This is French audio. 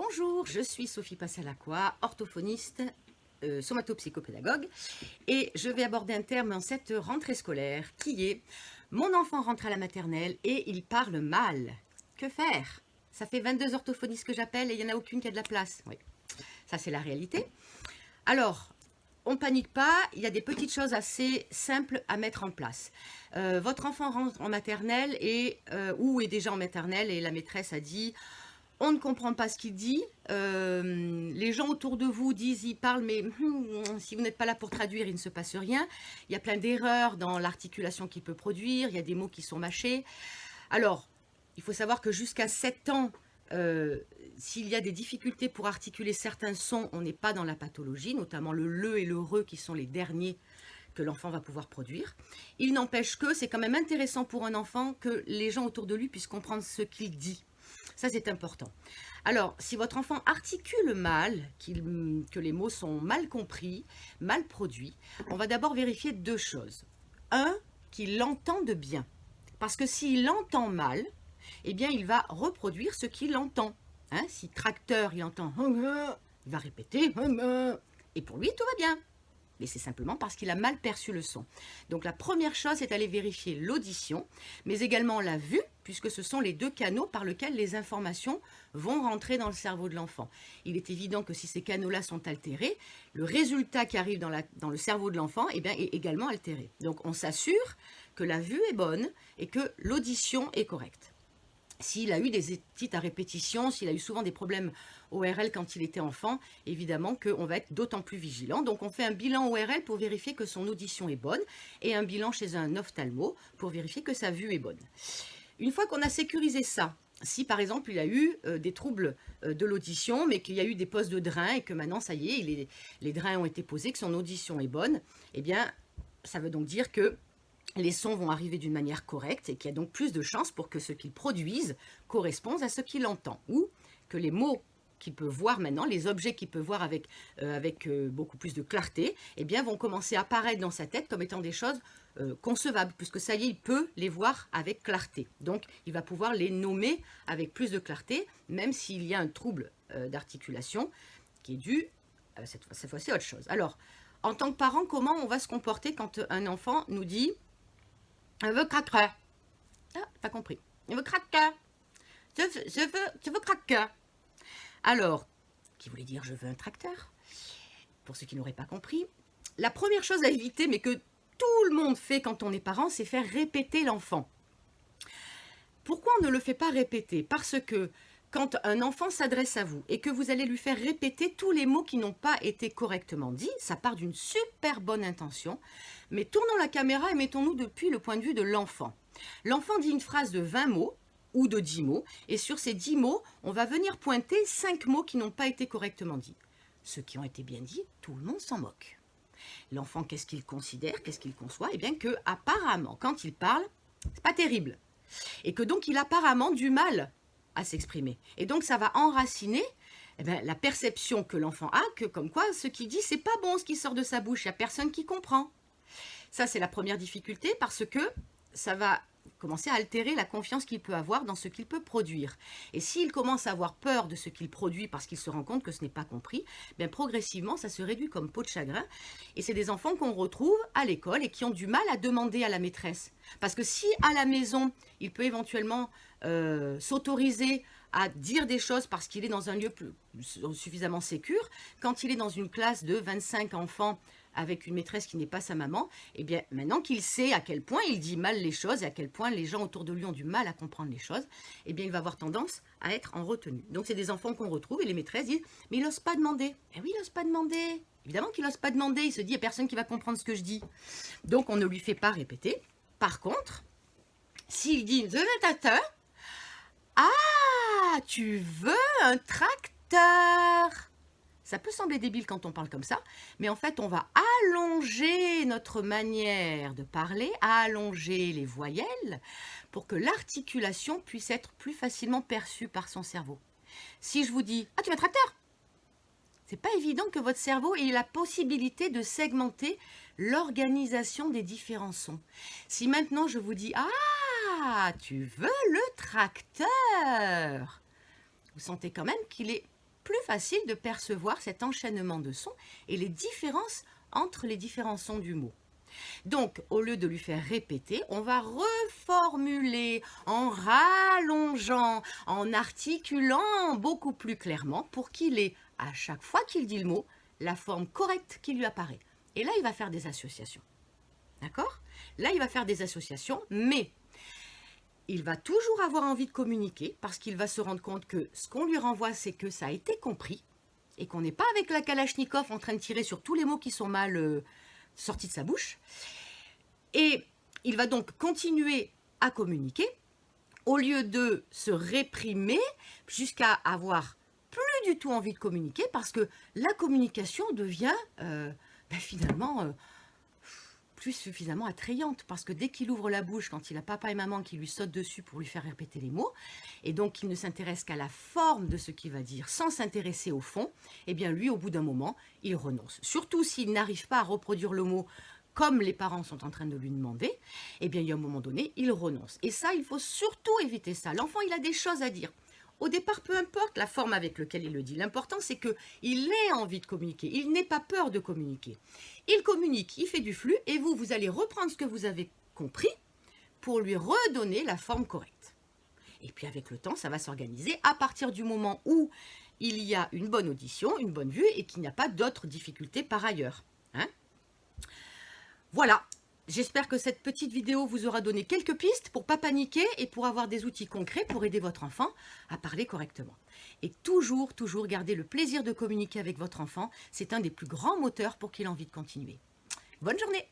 Bonjour, je suis Sophie Passalacqua, orthophoniste, somatopsychopédagogue, et je vais aborder un terme en cette rentrée scolaire qui est « Mon enfant rentre à la maternelle et il parle mal. Que faire ?» Ça fait 22 orthophonistes que j'appelle et il n'y en a aucune qui a de la place. Oui, ça c'est la réalité. Alors, on ne panique pas, il y a des petites choses assez simples à mettre en place. Votre enfant rentre en maternelle ou est déjà en maternelle et la maîtresse a dit « On ne comprend pas ce qu'il dit, les gens autour de vous disent, ils parlent, mais si vous n'êtes pas là pour traduire, il ne se passe rien. Il y a plein d'erreurs dans l'articulation qu'il peut produire, il y a des mots qui sont mâchés. » Alors, il faut savoir que jusqu'à 7 ans, s'il y a des difficultés pour articuler certains sons, on n'est pas dans la pathologie, notamment le et le re qui sont les derniers que l'enfant va pouvoir produire. Il n'empêche que c'est quand même intéressant pour un enfant que les gens autour de lui puissent comprendre ce qu'il dit. Ça, c'est important. Alors, si votre enfant articule mal, que les mots sont mal compris, mal produits, on va d'abord vérifier deux choses. Un, qu'il l'entende bien. Parce que s'il entend mal, eh bien, il va reproduire ce qu'il entend. Hein, si tracteur, il entend « il va répéter « et pour lui, tout va bien. Mais c'est simplement parce qu'il a mal perçu le son. Donc la première chose, c'est d'aller vérifier l'audition, mais également la vue, puisque ce sont les deux canaux par lesquels les informations vont rentrer dans le cerveau de l'enfant. Il est évident que si ces canaux-là sont altérés, le résultat qui arrive dans le cerveau de l'enfant est également altéré. Donc on s'assure que la vue est bonne et que l'audition est correcte. S'il a eu des étites à répétition, s'il a eu souvent des problèmes ORL quand il était enfant, évidemment qu'on va être d'autant plus vigilant. Donc on fait un bilan ORL pour vérifier que son audition est bonne et un bilan chez un ophtalmo pour vérifier que sa vue est bonne. Une fois qu'on a sécurisé ça, si par exemple il a eu des troubles de l'audition, mais qu'il y a eu des postes de drain et que maintenant ça y est, les drains ont été posés, que son audition est bonne, eh bien ça veut donc dire que les sons vont arriver d'une manière correcte et qu'il y a donc plus de chances pour que ce qu'il produise corresponde à ce qu'il entend. Ou que les mots qu'il peut voir maintenant, les objets qu'il peut voir avec beaucoup plus de clarté, eh bien, vont commencer à apparaître dans sa tête comme étant des choses concevables, puisque ça y est, il peut les voir avec clarté. Donc, il va pouvoir les nommer avec plus de clarté, même s'il y a un trouble d'articulation qui est dû, cette fois-ci, à autre chose. Alors, en tant que parent, comment on va se comporter quand un enfant nous dit « Je veux craquer ». Ah, pas compris. « Je veux craquer ». Je veux craquer. Alors, qui voulait dire « je veux un tracteur ». Pour ceux qui n'auraient pas compris, la première chose à éviter, mais que tout le monde fait quand on est parent, c'est faire répéter l'enfant. Pourquoi on ne le fait pas répéter? Parce que quand un enfant s'adresse à vous et que vous allez lui faire répéter tous les mots qui n'ont pas été correctement dits, ça part d'une super bonne intention, mais tournons la caméra et mettons-nous depuis le point de vue de l'enfant. L'enfant dit une phrase de 20 mots ou de 10 mots, et sur ces 10 mots, on va venir pointer 5 mots qui n'ont pas été correctement dits. Ceux qui ont été bien dits, tout le monde s'en moque. L'enfant, qu'est-ce qu'il considère, qu'est-ce qu'il conçoit? Eh bien que, apparemment, quand il parle, c'est pas terrible. Et que donc, il a apparemment du mal à s'exprimer. Et donc, ça va enraciner la perception que l'enfant a, que comme quoi, ce qu'il dit, c'est pas bon ce qui sort de sa bouche, il n'y a personne qui comprend. Ça, c'est la première difficulté, parce que ça va commencer à altérer la confiance qu'il peut avoir dans ce qu'il peut produire. Et s'il commence à avoir peur de ce qu'il produit parce qu'il se rend compte que ce n'est pas compris, bien progressivement, ça se réduit comme peau de chagrin. Et c'est des enfants qu'on retrouve à l'école et qui ont du mal à demander à la maîtresse. Parce que si à la maison, il peut éventuellement s'autoriser à dire des choses parce qu'il est dans un lieu suffisamment sécure, quand il est dans une classe de 25 enfants avec une maîtresse qui n'est pas sa maman, eh bien, maintenant qu'il sait à quel point il dit mal les choses et à quel point les gens autour de lui ont du mal à comprendre les choses, eh bien, il va avoir tendance à être en retenue. Donc, c'est des enfants qu'on retrouve et les maîtresses disent « Mais il n'ose pas demander. » Eh oui, il n'ose pas demander. Évidemment qu'il n'ose pas demander. Il se dit « Il n'y a personne qui va comprendre ce que je dis. » Donc, on ne lui fait pas répéter. Par contre, s'il dit « The tracteur », ah, tu veux un tracteur? Ça peut sembler débile quand on parle comme ça, mais en fait, on va allonger notre manière de parler, allonger les voyelles pour que l'articulation puisse être plus facilement perçue par son cerveau. Si je vous dis « Ah, tu veux un tracteur ?» c'est pas évident que votre cerveau ait la possibilité de segmenter l'organisation des différents sons. Si maintenant je vous dis « Ah, tu veux le tracteur ?» vous sentez quand même qu'il est plus facile de percevoir cet enchaînement de sons et les différences entre les différents sons du mot. Donc, au lieu de lui faire répéter, on va reformuler en rallongeant, en articulant beaucoup plus clairement pour qu'il ait, à chaque fois qu'il dit le mot, la forme correcte qui lui apparaît. Et là, il va faire des associations. D'accord? Là, il va faire des associations, mais il va toujours avoir envie de communiquer parce qu'il va se rendre compte que ce qu'on lui renvoie, c'est que ça a été compris et qu'on n'est pas avec la Kalachnikov en train de tirer sur tous les mots qui sont mal sortis de sa bouche. Et il va donc continuer à communiquer au lieu de se réprimer jusqu'à avoir plus du tout envie de communiquer parce que la communication devient finalement plus suffisamment attrayante parce que dès qu'il ouvre la bouche, quand il a papa et maman qui lui sautent dessus pour lui faire répéter les mots, et donc il ne s'intéresse qu'à la forme de ce qu'il va dire sans s'intéresser au fond, eh bien lui, au bout d'un moment, il renonce. Surtout s'il n'arrive pas à reproduire le mot comme les parents sont en train de lui demander, eh bien il y a un moment donné, il renonce. Et ça, il faut surtout éviter ça. L'enfant, il a des choses à dire. Au départ, peu importe la forme avec laquelle il le dit. L'important, c'est qu'il ait envie de communiquer. Il n'ait pas peur de communiquer. Il communique, il fait du flux, et vous allez reprendre ce que vous avez compris pour lui redonner la forme correcte. Et puis, avec le temps, ça va s'organiser à partir du moment où il y a une bonne audition, une bonne vue, et qu'il n'y a pas d'autres difficultés par ailleurs. Hein? Voilà. J'espère que cette petite vidéo vous aura donné quelques pistes pour ne pas paniquer et pour avoir des outils concrets pour aider votre enfant à parler correctement. Et toujours garder le plaisir de communiquer avec votre enfant. C'est un des plus grands moteurs pour qu'il ait envie de continuer. Bonne journée!